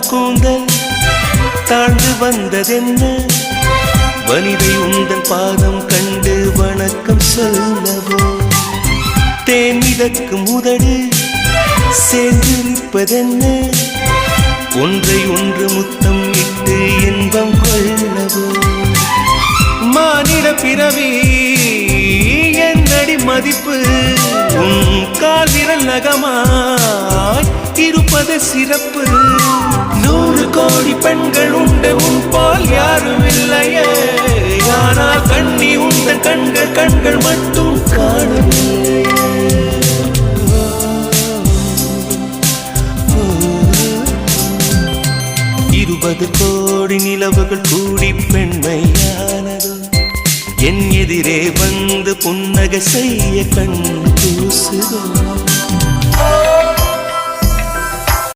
கூந்தல் தாழ்ந்து வந்ததென்ன வனிதை உந்தன் பாதம் கண்டு வணக்கம் சொல்லவோ தேன் மிதக்கும் உதடு சேர்ந்திருப்பதென்ன ஒன்றை ஒன்று முத்தம் இட்டு இன்பம் கொள்ளவோ மானிட பிறவி என்னடி மதிப்பு உன் கால் விரல் நகமாய் இருப்பது சிறப்பு 100 கோடி பெண்கள் உண்டு உன் போல் யாரும் இல்லையே ஆனால் கண்ணி உந்த கண்கள் மட்டும் காணவில்லை 20 கோடி நிலவுகள் கூடி பெண்மையானதோ என் எதிரே வந்து புன்னகை செய்ய கண் கூசுதோ